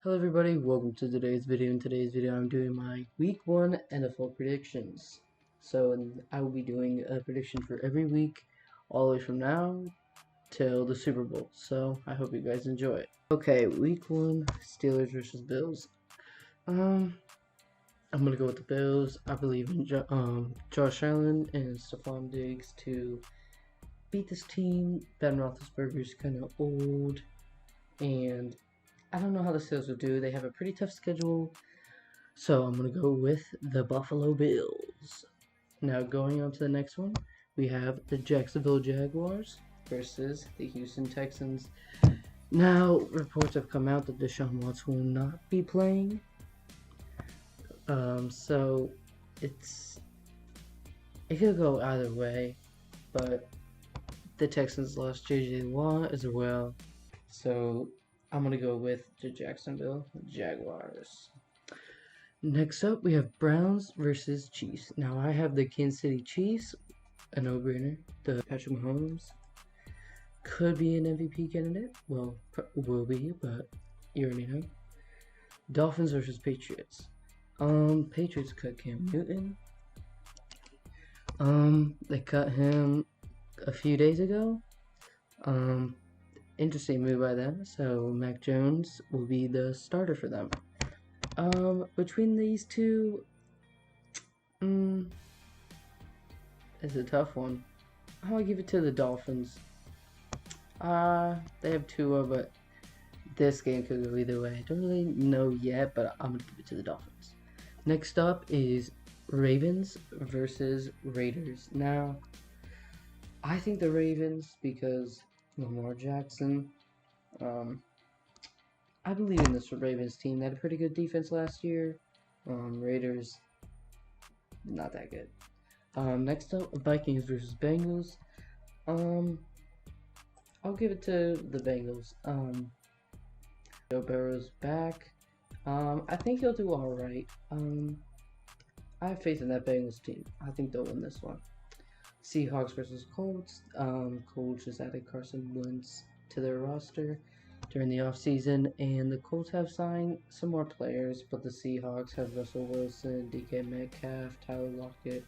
Hello everybody, welcome to today's video. In today's video I'm doing my week 1 NFL predictions. I will be doing a prediction for every week all the way from now till the Super Bowl. So I hope you guys enjoy it. Okay, week 1, Steelers versus Bills. I'm gonna go with the Bills. I believe in Josh Allen and Stephon Diggs to beat this team. Ben Roethlisberger's kind of old, and I don't know how the Steelers will do. They have a pretty tough schedule, so I'm going to go with the Buffalo Bills. Now, going on to the next one, we have the Jacksonville Jaguars versus the Houston Texans. Now, reports have come out that Deshaun Watson will not be playing. So it could go either way, but the Texans lost J.J. Watt as well, so I'm going to go with the Jacksonville Jaguars. Next up, we have Browns versus Chiefs. Now, I have the Kansas City Chiefs, a no-brainer. The Patrick Mahomes could be an MVP candidate. Well, will be, but you already know. Dolphins versus Patriots. Patriots cut Cam Newton. They cut him a few days ago. Interesting move by them. So Mac Jones will be the starter for them. Between these two, it's a tough one. I'll give it to the Dolphins. They have Tua, but this game could go either way. I don't really know yet, but I'm gonna give it to the Dolphins. Next up is Ravens versus Raiders. Now, I think the Ravens because Lamar Jackson. I believe in this Ravens team. They had a pretty good defense last year. Raiders, not that good. Next up, Vikings versus Bengals. I'll give it to the Bengals. Joe Burrow's back. I think he'll do alright. I have faith in that Bengals team. I think they'll win this one. Seahawks versus Colts. Colts just added Carson Wentz to their roster during the offseason, and the Colts have signed some more players, but the Seahawks have Russell Wilson, DK Metcalf, Tyler Lockett.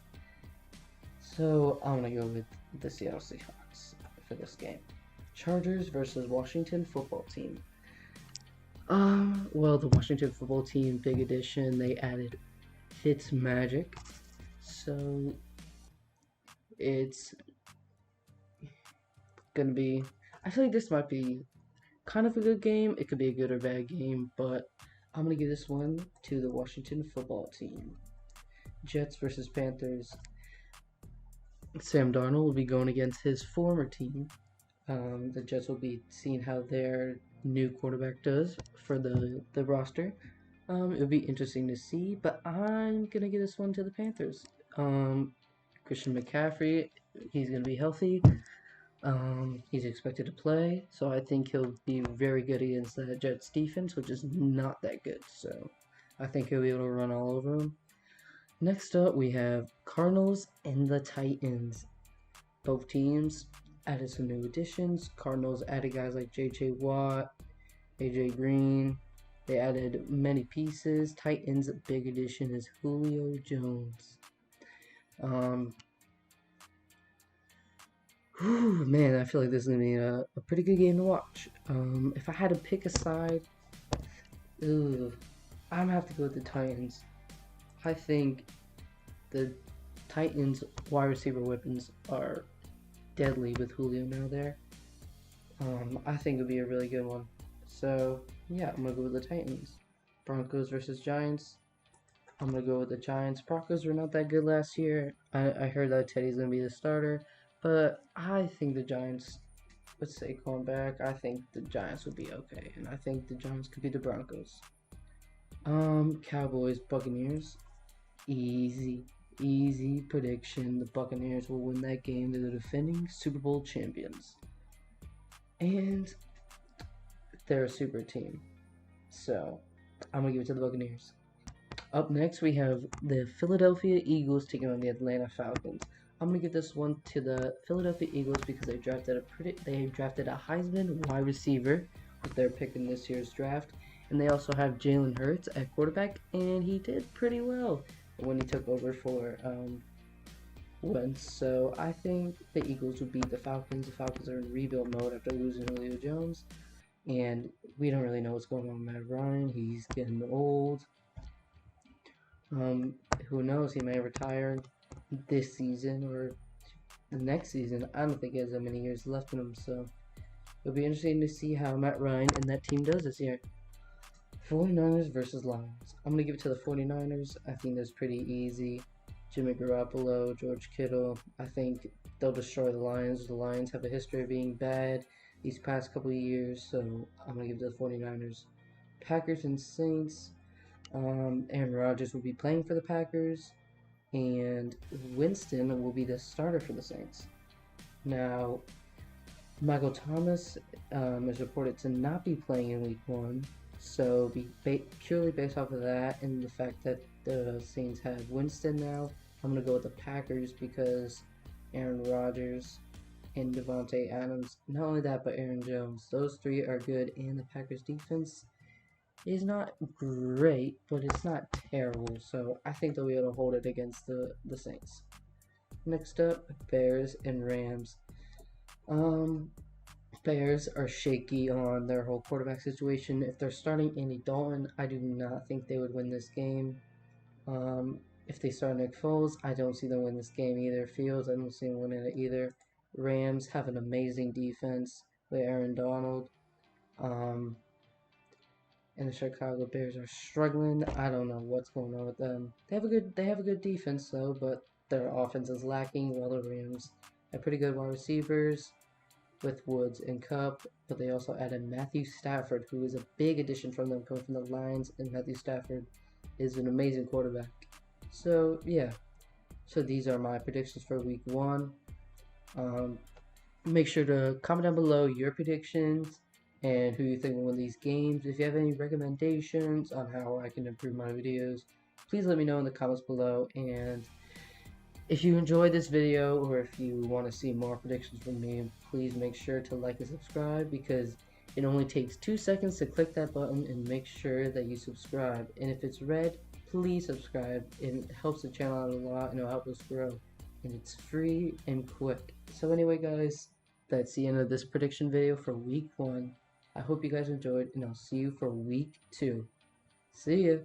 So I'm going to go with the Seattle Seahawks for this game. Chargers versus Washington football team. Well, the Washington football team, big addition, they added Fitzmagic. So it's going to be, I feel like this might be kind of a good game. It could be a good or bad game, but I'm going to give this one to the Washington football team. Jets versus Panthers. Sam Darnold will be going against his former team. The Jets will be seeing how their new quarterback does for the roster. It'll be interesting to see, but I'm going to give this one to the Panthers. Christian McCaffrey, he's going to be healthy. He's expected to play, so I think he'll be very good against the Jets defense, which is not that good. So I think he'll be able to run all over them. Next up, we have Cardinals and the Titans. Both teams added some new additions. Cardinals added guys like J.J. Watt, A.J. Green. They added many pieces. Titans' big addition is Julio Jones. Man, I feel like this is going to be a pretty good game to watch. If I had to pick a side, I'm going to have to go with the Titans. I think the Titans' wide receiver weapons are deadly with Julio now there. I think it'll be a really good one. So, yeah, I'm going to go with the Titans. Broncos versus Giants. I'm going to go with the Giants. Broncos were not that good last year. I heard that Teddy's going to be the starter. But I think the Giants, with Saquon back, I think the Giants will be okay. And I think the Giants could beat the Broncos. Cowboys, Buccaneers. Easy prediction. The Buccaneers will win that game. They're the defending Super Bowl champions. And they're a super team. So, I'm going to give it to the Buccaneers. Up next, we have the Philadelphia Eagles taking on the Atlanta Falcons. I'm gonna give this one to the Philadelphia Eagles because they drafted a Heisman wide receiver with their pick in this year's draft, And they also have Jalen Hurts at quarterback, and he did pretty well when he took over for Wentz. So I think the Eagles will beat the Falcons. The Falcons are in rebuild mode after losing Julio Jones, and we don't really know what's going on with Matt Ryan. He's getting old. Who knows? He may retire this season or the next season. I don't think he has that many years left in him, so it'll be interesting to see how Matt Ryan and that team does this year. 49ers versus Lions. I'm going to give it to the 49ers. I think that's pretty easy. Jimmy Garoppolo, George Kittle. I think they'll destroy the Lions. The Lions have a history of being bad these past couple of years, so I'm going to give it to the 49ers. Packers and Saints. Aaron Rodgers will be playing for the Packers, and Winston will be the starter for the Saints. Now, Michael Thomas is reported to not be playing in Week 1, so purely based off of that and the fact that the Saints have Winston now, I'm going to go with the Packers because Aaron Rodgers and Devontae Adams, not only that, but Aaron Jones, those three are good, and the Packers defense is not great, but it's not terrible, so I think they'll be able to hold it against the Saints. Next up, Bears and Rams. Bears are shaky on their whole quarterback situation. If they're starting Andy Dalton, I do not think they would win this game. If they start Nick Foles, I don't see them win this game either. Fields, I don't see them winning it either. Rams have an amazing defense with Aaron Donald. And the Chicago Bears are struggling. I don't know what's going on with them. They have a good defense though, but their offense is lacking. While the Rams have pretty good wide receivers with Woods and Cup, but they also added Matthew Stafford, who is a big addition from them coming from the Lions, and Matthew Stafford is an amazing quarterback. So yeah, so these are my predictions for Week 1. Make sure to comment down below your predictions and who you think will win these games. If you have any recommendations on how I can improve my videos, please let me know in the comments below. And if you enjoyed this video, or if you want to see more predictions from me, please make sure to like and subscribe, because it only takes 2 seconds to click that button and make sure that you subscribe. And if it's red, please subscribe. It helps the channel out a lot and it'll help us grow. And it's free and quick. So anyway guys, that's the end of this prediction video for Week 1. I hope you guys enjoyed, and I'll see you for Week 2. See ya!